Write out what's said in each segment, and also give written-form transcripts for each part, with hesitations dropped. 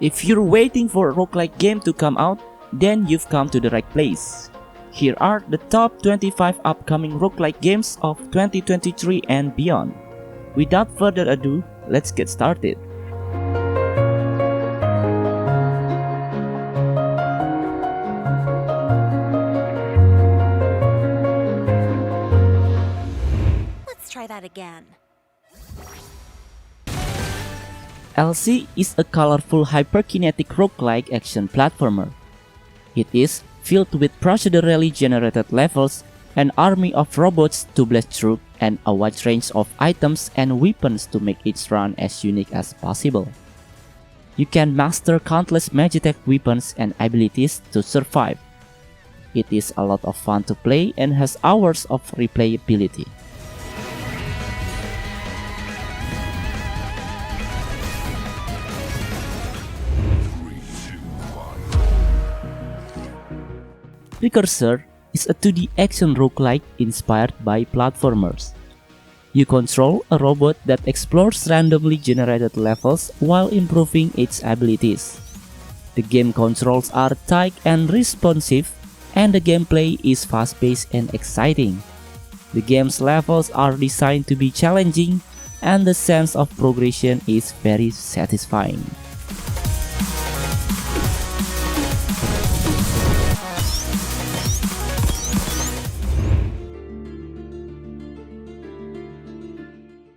If you're waiting for a roguelike game to come out, then you've come to the right place. Here are the top 25 upcoming roguelike games of 2023 and beyond. Without further ado, let's get started. Let's try that again. Elsie is a colorful hyperkinetic roguelike action platformer. It is filled with procedurally generated levels, an army of robots to blast through, and a wide range of items and weapons to make each run as unique as possible. You can master countless magitech weapons and abilities to survive. It is a lot of fun to play and has hours of replayability. Recursor is a 2D action roguelike inspired by platformers. You control a robot that explores randomly generated levels while improving its abilities. The game controls are tight and responsive, and the gameplay is fast-paced and exciting. The game's levels are designed to be challenging, and the sense of progression is very satisfying.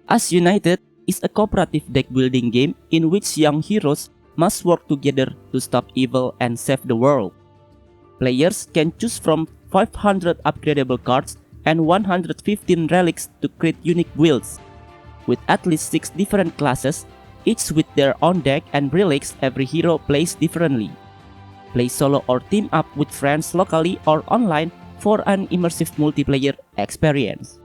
As United is a cooperative deck building game in which young heroes must work together to stop evil and save the world. Players can choose from 500 upgradable cards and 115 relics to create unique builds. With at least 6 different classes, each with their own deck and relics, every hero plays differently. Play solo or team up with friends locally or online for an immersive multiplayer experience.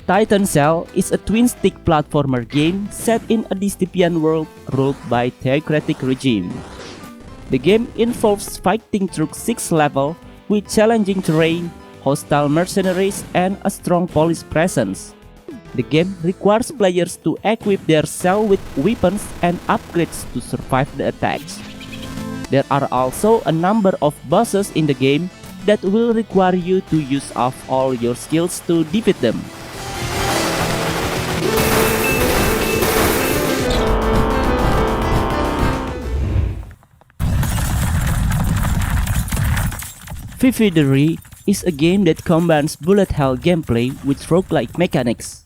Titan Cell is a twin-stick platformer game set in a dystopian world ruled by theocratic regime. The game involves fighting through 6 levels with challenging terrain, hostile mercenaries, and a strong police presence. The game requires players to equip their cell with weapons and upgrades to survive the attacks. There are also a number of bosses in the game that will require you to use off all your skills to defeat them. Vividerie is a game that combines bullet hell gameplay with roguelike mechanics.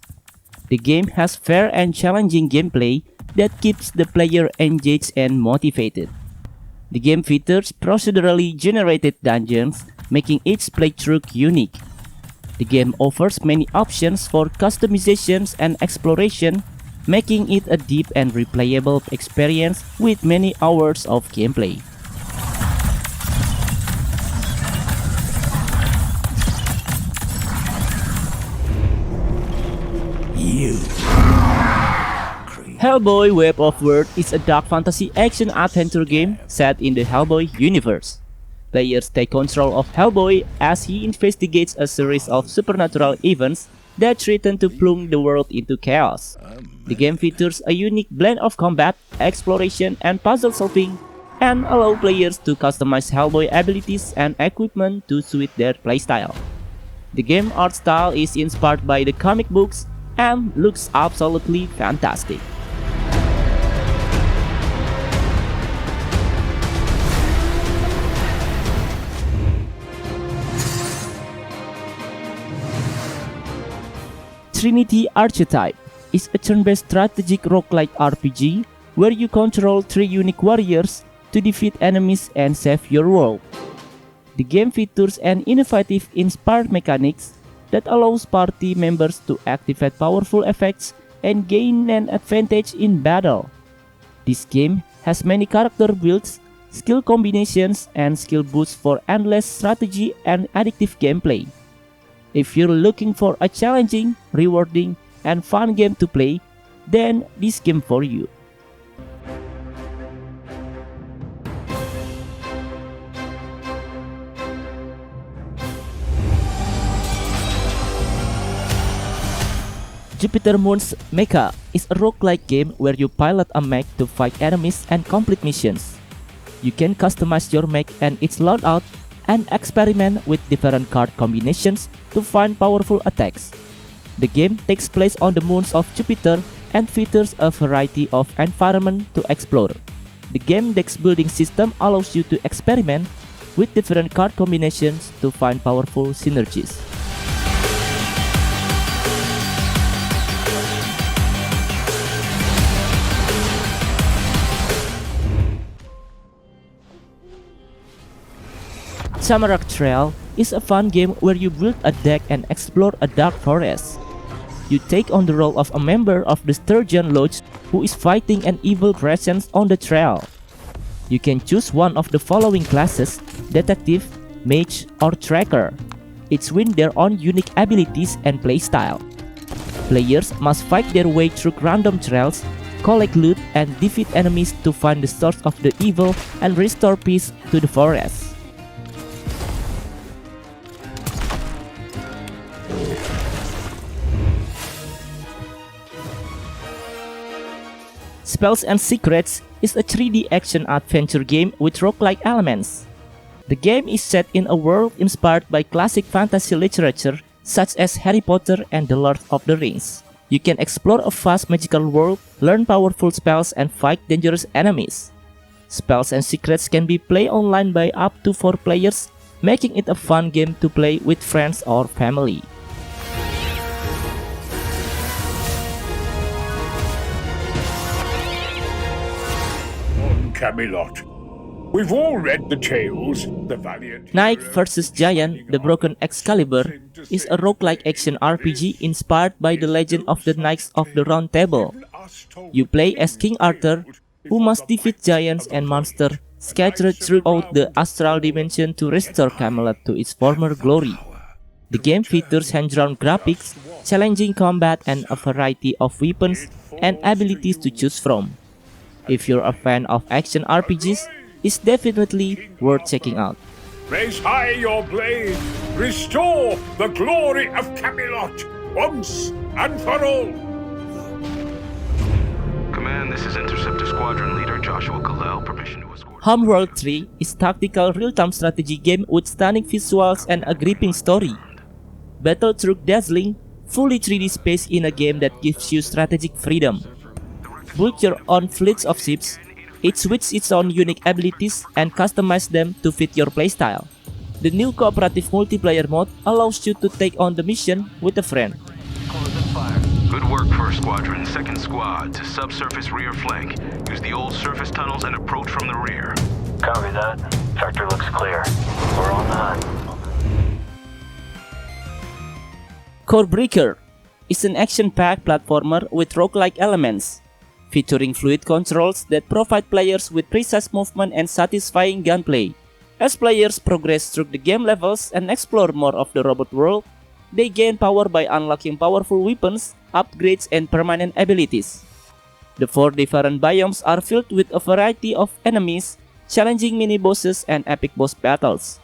The game has fair and challenging gameplay that keeps the player engaged and motivated. The game features procedurally generated dungeons, making each playthrough unique. The game offers many options for customizations and exploration, making it a deep and replayable experience with many hours of gameplay. Hellboy Web of Wyrd is a dark fantasy action adventure game set in the Hellboy universe. Players take control of Hellboy as he investigates a series of supernatural events that threaten to plunge the world into chaos. The game features a unique blend of combat, exploration, and puzzle solving, and allow players to customize Hellboy abilities and equipment to suit their playstyle. The game art style is inspired by the comic books and looks absolutely fantastic. Trinity Archetype is a turn-based strategic roguelike RPG where you control 3 unique warriors to defeat enemies and save your world. The game features an innovative inspired mechanics that allows party members to activate powerful effects and gain an advantage in battle. This game has many character builds, skill combinations, and skill boosts for endless strategy and addictive gameplay. If you're looking for a challenging, rewarding, and fun game to play, then this game for you. Jupiter Moon's Mecha is a roguelike game where you pilot a mech to fight enemies and complete missions. You can customize your mech and its loadout and experiment with different card combinations to find powerful attacks. The game takes place on the moons of Jupiter and features a variety of environments to explore. The game deck building system allows you to experiment with different card combinations to find powerful synergies. Tamarak Trail is a fun game where you build a deck and explore a dark forest. You take on the role of a member of the Sturgeon Lodge who is fighting an evil presence on the trail. You can choose one of the following classes: Detective, Mage, or Tracker, each with their own unique abilities and playstyle. Players must fight their way through random trails, collect loot, and defeat enemies to find the source of the evil and restore peace to the forest. Spells and Secrets is a 3D action adventure game with roguelike elements. The game is set in a world inspired by classic fantasy literature such as Harry Potter and The Lord of the Rings. You can explore a vast magical world, learn powerful spells, and fight dangerous enemies. Spells and Secrets can be played online by up to 4 players, making it a fun game to play with friends or family. Camelot. We've all read the tales, the valiant Knight vs. Giant: The Broken Excalibur is a roguelike action RPG inspired by the legend of the Knights of the Round Table. You play as King Arthur, who must defeat giants and monsters scattered throughout the astral dimension to restore Camelot to its former glory. The game features hand-drawn graphics, challenging combat, and a variety of weapons and abilities to choose from. If you're a fan of action RPGs, it's definitely worth checking out. Raise high your blade, restore the glory of Camelot once and for all. Command, this is Interceptor Squadron Leader Joshua Kalel. Permission to escort. Homeworld 3 is a tactical real-time strategy game with stunning visuals and a gripping story. Battle through dazzling, fully 3D space in a game that gives you strategic freedom. Build your own fleets of ships, each with its own unique abilities, and customize them to fit your playstyle. The new cooperative multiplayer mode allows you to take on the mission with a friend. Good work, First Squadron. Second Squad, to subsurface rear flank. Use the old surface tunnels and approach from the rear. Copy that. Sector looks clear. We're on the hunt. Corebreaker is an action-packed platformer with roguelike elements, featuring fluid controls that provide players with precise movement and satisfying gunplay. As players progress through the game levels and explore more of the robot world, they gain power by unlocking powerful weapons, upgrades, and permanent abilities. The 4 different biomes are filled with a variety of enemies, challenging mini-bosses, and epic boss battles.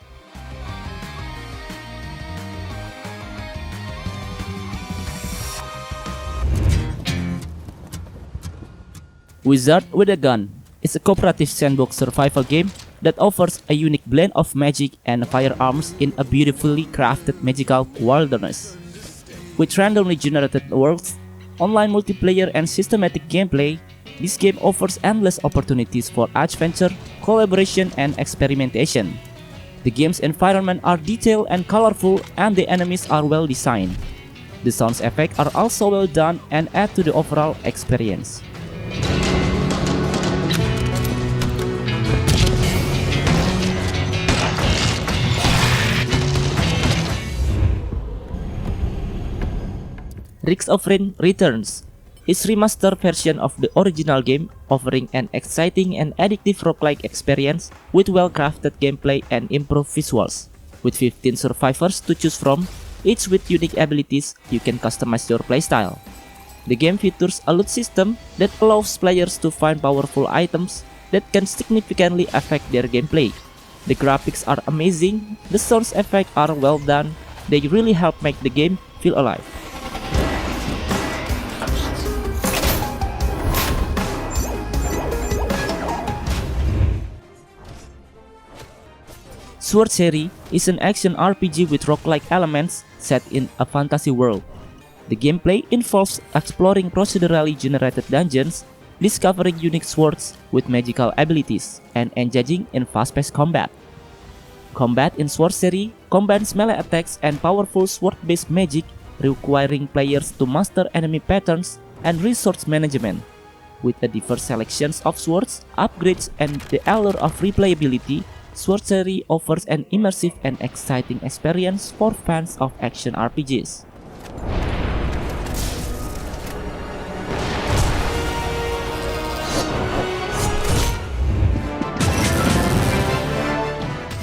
Wizard with a Gun is a cooperative sandbox survival game that offers a unique blend of magic and firearms in a beautifully crafted magical wilderness. With randomly generated worlds, online multiplayer, and systematic gameplay, this game offers endless opportunities for adventure, collaboration, and experimentation. The game's environments are detailed and colorful, and the enemies are well designed. The sound effects are also well done and add to the overall experience. Risk of Rain returns, is remastered version of the original game, offering an exciting and addictive roguelike experience with well-crafted gameplay and improved visuals. With 15 survivors to choose from, each with unique abilities, you can customize your playstyle. The game features a loot system that allows players to find powerful items that can significantly affect their gameplay. The graphics are amazing, the sound effects are well done, they really help make the game feel alive. Swordcery is an action RPG with roguelike elements set in a fantasy world. The gameplay involves exploring procedurally generated dungeons, discovering unique swords with magical abilities, and engaging in fast-paced combat. Combat in Swordcery combines melee attacks and powerful sword-based magic, requiring players to master enemy patterns and resource management. With a diverse selection of swords, upgrades, and the allure of replayability, Swordcery offers an immersive and exciting experience for fans of action RPGs.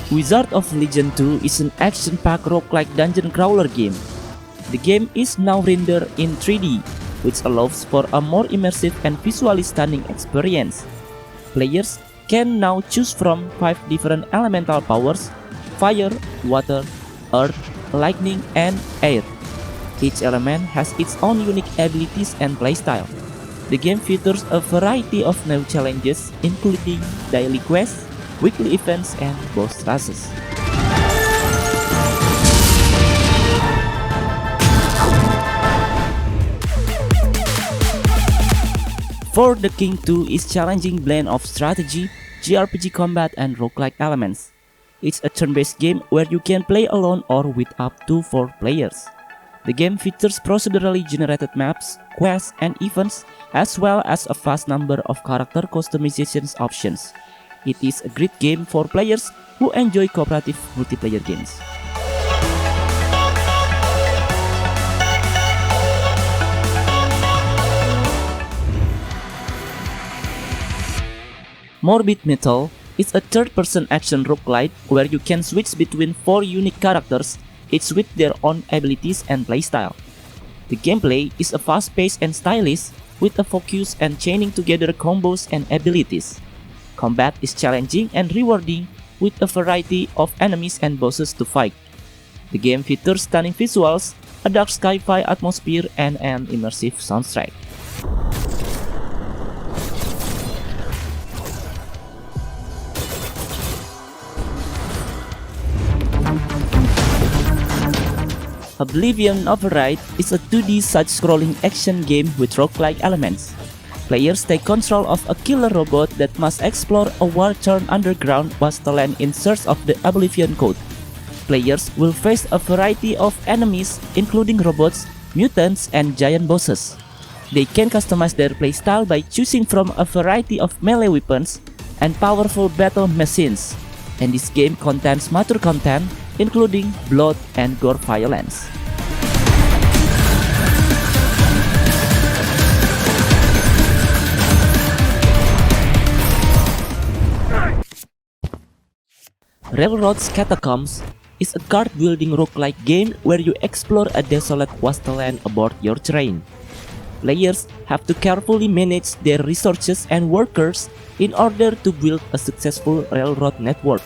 Wizard of Legend 2 is an action-packed roguelike dungeon crawler game. The game is now rendered in 3D, which allows for a more immersive and visually stunning experience. Players can now choose from 5 different elemental powers: fire, water, earth, lightning, and air. Each element has its own unique abilities and playstyle. The game features a variety of new challenges, including daily quests, weekly events, and boss rushes. For the King 2 is challenging blend of strategy, JRPG combat, and roguelike elements. It's a turn-based game where you can play alone or with up to 4 players. The game features procedurally generated maps, quests, and events, as well as a vast number of character customization options. It is a great game for players who enjoy cooperative multiplayer games. Morbid Metal is a third-person action roguelite where you can switch between 4 unique characters, each with their own abilities and playstyle. The gameplay is a fast-paced and stylish, with a focus and chaining together combos and abilities. Combat is challenging and rewarding, with a variety of enemies and bosses to fight. The game features stunning visuals, a dark sci-fi atmosphere, and an immersive soundtrack. Oblivion Override is a 2D side-scrolling action game with roguelike elements. Players take control of a killer robot that must explore a war-torn underground wasteland in search of the Oblivion Code. Players will face a variety of enemies, including robots, mutants, and giant bosses. They can customize their playstyle by choosing from a variety of melee weapons and powerful battle machines. And this game contains mature content, including blood and gore violence. Railroad's Catacombs is a card-building roguelike game where you explore a desolate wasteland aboard your train. Players have to carefully manage their resources and workers in order to build a successful railroad network.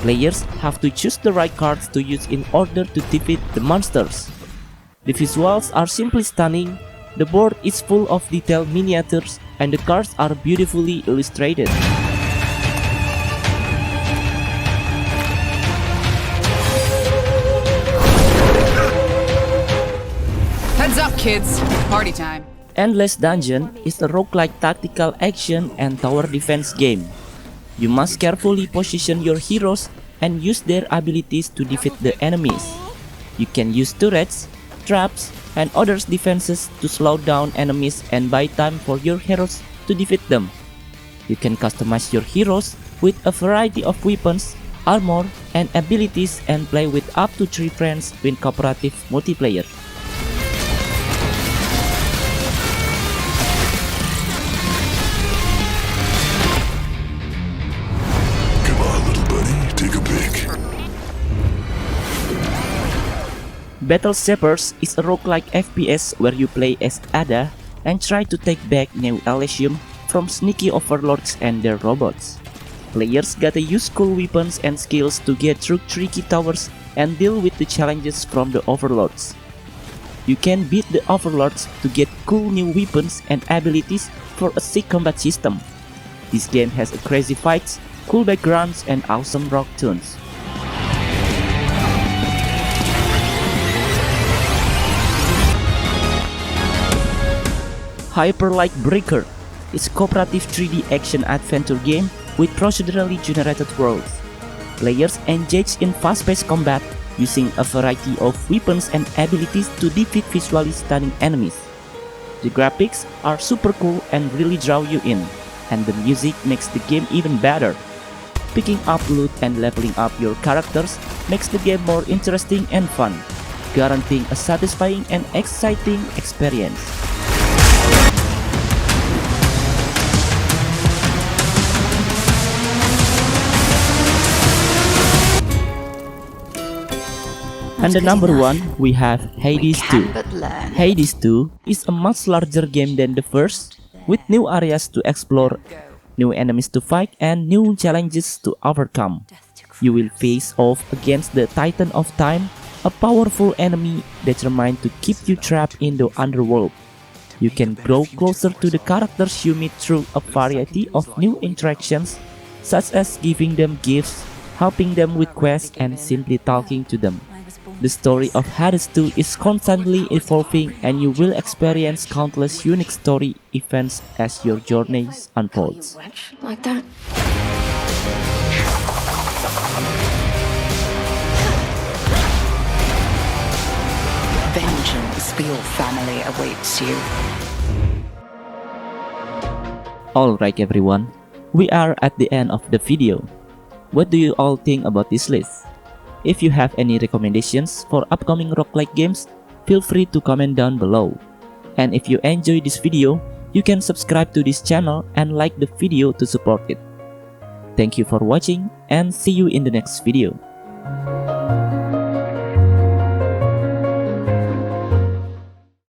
Players have to choose the right cards to use in order to defeat the monsters. The visuals are simply stunning, the board is full of detailed miniatures, and the cards are beautifully illustrated. Heads up, kids. Party time. Endless Dungeon is a roguelike tactical action and tower defense game. You must carefully position your heroes and use their abilities to defeat the enemies. You can use turrets, traps, and other defenses to slow down enemies and buy time for your heroes to defeat them. You can customize your heroes with a variety of weapons, armor, and abilities and play with up to 3 friends in cooperative multiplayer. Battle Shepherds is a roguelike FPS where you play as Ada and try to take back New Elysium from sneaky overlords and their robots. Players gotta use cool weapons and skills to get through tricky towers and deal with the challenges from the overlords. You can beat the overlords to get cool new weapons and abilities for a sick combat system. This game has a crazy fights, cool backgrounds, and awesome rock tunes. Hyperlight Breaker is a cooperative 3D action-adventure game with procedurally generated worlds. Players engage in fast-paced combat using a variety of weapons and abilities to defeat visually stunning enemies. The graphics are super cool and really draw you in, and the music makes the game even better. Picking up loot and leveling up your characters makes the game more interesting and fun, guaranteeing a satisfying and exciting experience. And the number 1, we have Hades 2. Hades 2 is a much larger game than the first, with new areas to explore, new enemies to fight, and new challenges to overcome. You will face off against the Titan of Time, a powerful enemy determined to keep you trapped in the underworld. You can grow closer to the characters you meet through a variety of new interactions, such as giving them gifts, helping them with quests, and simply talking to them. The story of Hades 2 is constantly evolving, and you will experience countless unique story events as your journey unfolds. Like that. Vengeance for your family awaits you. Alright everyone, we are at the end of the video. What do you all think about this list? If you have any recommendations for upcoming roguelike games, feel free to comment down below. And if you enjoy this video, you can subscribe to this channel and like the video to support it. Thank you for watching and see you in the next video.